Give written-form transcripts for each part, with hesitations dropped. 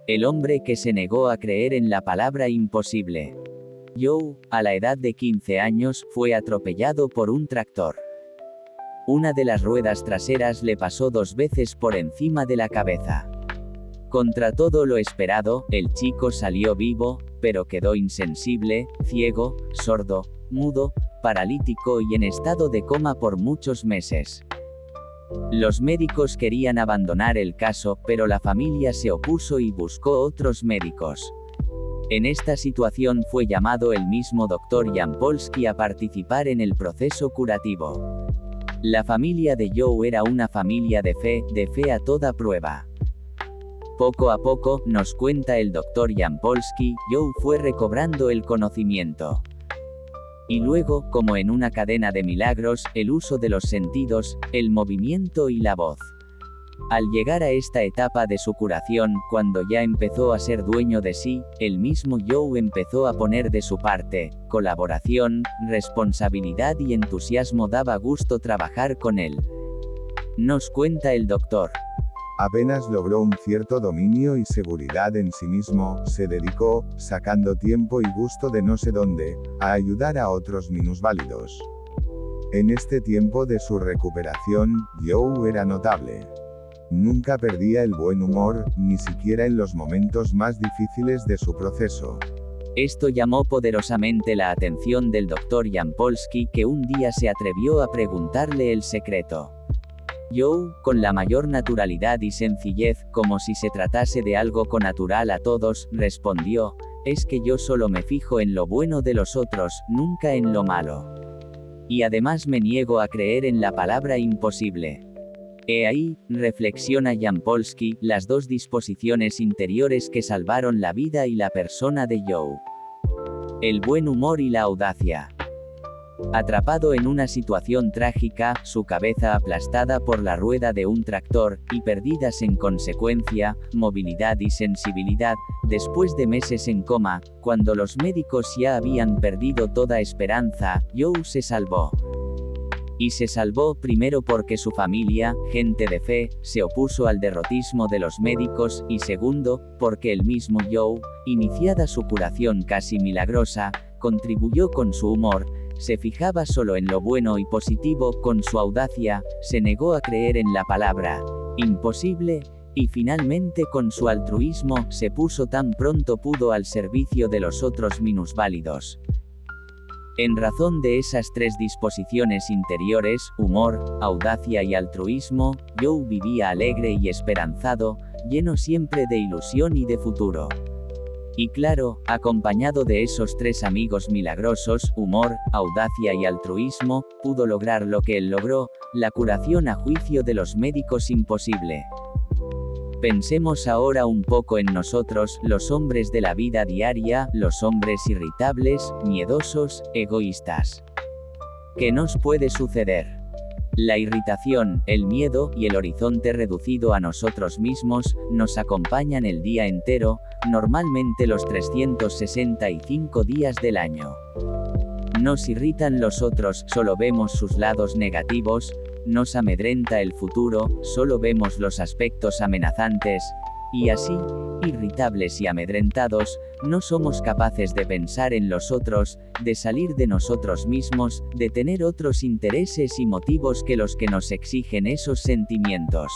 El hombre que se negó a creer en la palabra imposible. Joe, a la edad de 15 años, fue atropellado por un tractor. Una de las ruedas traseras le pasó 2 veces por encima de la cabeza. Contra todo lo esperado, el chico salió vivo, pero quedó insensible, ciego, sordo, mudo, paralítico y en estado de coma por muchos meses. Los médicos querían abandonar el caso, pero la familia se opuso y buscó otros médicos. En esta situación fue llamado el mismo Dr. Jampolsky a participar en el proceso curativo. La familia de Joe era una familia de fe a toda prueba. Poco a poco, nos cuenta el Dr. Jampolsky, Joe fue recobrando el conocimiento. Y luego, como en una cadena de milagros, el uso de los sentidos, el movimiento y la voz. Al llegar a esta etapa de su curación, cuando ya empezó a ser dueño de sí, el mismo Joe empezó a poner de su parte, colaboración, responsabilidad y entusiasmo. Daba gusto trabajar con él. Nos cuenta el doctor. Apenas logró un cierto dominio y seguridad en sí mismo, se dedicó, sacando tiempo y gusto de no sé dónde, a ayudar a otros minusválidos. En este tiempo de su recuperación, Joe era notable. Nunca perdía el buen humor, ni siquiera en los momentos más difíciles de su proceso. Esto llamó poderosamente la atención del Dr. Jampolsky, que un día se atrevió a preguntarle el secreto. Joe, con la mayor naturalidad y sencillez, como si se tratase de algo connatural a todos, respondió, es que yo solo me fijo en lo bueno de los otros, nunca en lo malo. Y además me niego a creer en la palabra imposible. He ahí, reflexiona Jampolsky, las 2 disposiciones interiores que salvaron la vida y la persona de Joe. El buen humor y la audacia. Atrapado en una situación trágica, su cabeza aplastada por la rueda de un tractor, y perdidas en consecuencia, movilidad y sensibilidad, después de meses en coma, cuando los médicos ya habían perdido toda esperanza, Joe se salvó. Y se salvó primero porque su familia, gente de fe, se opuso al derrotismo de los médicos, y segundo, porque el mismo Joe, iniciada su curación casi milagrosa, contribuyó con su humor, se fijaba solo en lo bueno y positivo, con su audacia, se negó a creer en la palabra imposible, y finalmente con su altruismo, se puso tan pronto pudo al servicio de los otros minusválidos. En razón de esas 3 disposiciones interiores, humor, audacia y altruismo, Joe vivía alegre y esperanzado, lleno siempre de ilusión y de futuro. Y claro, acompañado de esos 3 amigos milagrosos, humor, audacia y altruismo, pudo lograr lo que él logró, la curación a juicio de los médicos imposible. Pensemos ahora un poco en nosotros, los hombres de la vida diaria, los hombres irritables, miedosos, egoístas. ¿Qué nos puede suceder? La irritación, el miedo, y el horizonte reducido a nosotros mismos, nos acompañan el día entero, normalmente los 365 días del año. Nos irritan los otros, solo vemos sus lados negativos, nos amedrenta el futuro, solo vemos los aspectos amenazantes, y así, irritables y amedrentados, no somos capaces de pensar en los otros, de salir de nosotros mismos, de tener otros intereses y motivos que los que nos exigen esos sentimientos.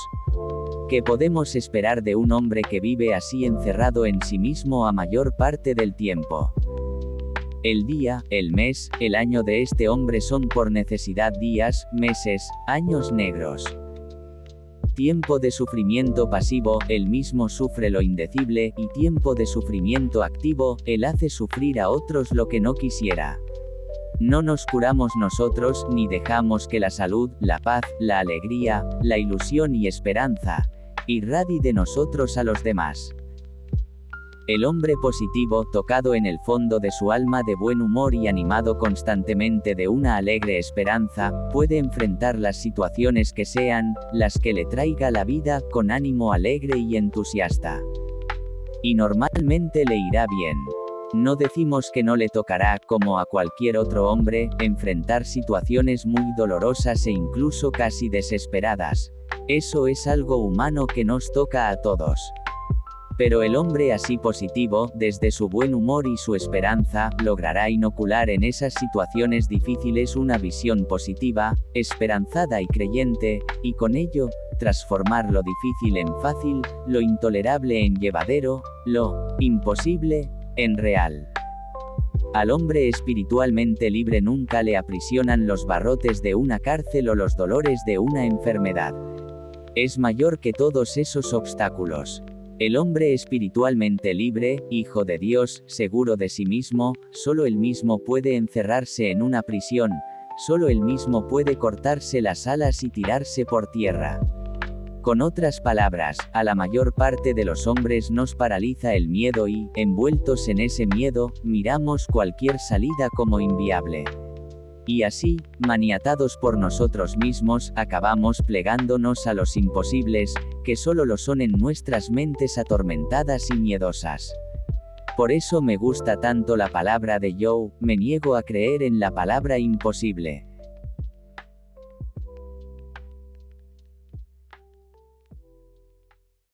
¿Qué podemos esperar de un hombre que vive así encerrado en sí mismo a mayor parte del tiempo? El día, el mes, el año de este hombre son por necesidad días, meses, años negros. Tiempo de sufrimiento pasivo, él mismo sufre lo indecible, y tiempo de sufrimiento activo, él hace sufrir a otros lo que no quisiera. No nos curamos nosotros, ni dejamos que la salud, la paz, la alegría, la ilusión y esperanza irradie de nosotros a los demás. El hombre positivo, tocado en el fondo de su alma de buen humor y animado constantemente de una alegre esperanza, puede enfrentar las situaciones que sean, las que le traiga la vida, con ánimo alegre y entusiasta. Y normalmente le irá bien. No decimos que no le tocará, como a cualquier otro hombre, enfrentar situaciones muy dolorosas e incluso casi desesperadas. Eso es algo humano que nos toca a todos. Pero el hombre así positivo, desde su buen humor y su esperanza, logrará inocular en esas situaciones difíciles una visión positiva, esperanzada y creyente, y con ello, transformar lo difícil en fácil, lo intolerable en llevadero, lo imposible en real. Al hombre espiritualmente libre nunca le aprisionan los barrotes de una cárcel o los dolores de una enfermedad. Es mayor que todos esos obstáculos. El hombre espiritualmente libre, hijo de Dios, seguro de sí mismo, solo él mismo puede encerrarse en una prisión, solo él mismo puede cortarse las alas y tirarse por tierra. Con otras palabras, a la mayor parte de los hombres nos paraliza el miedo y, envueltos en ese miedo, miramos cualquier salida como inviable. Y así, maniatados por nosotros mismos, acabamos plegándonos a los imposibles, que solo lo son en nuestras mentes atormentadas y miedosas. Por eso me gusta tanto la palabra de Joe, me niego a creer en la palabra imposible.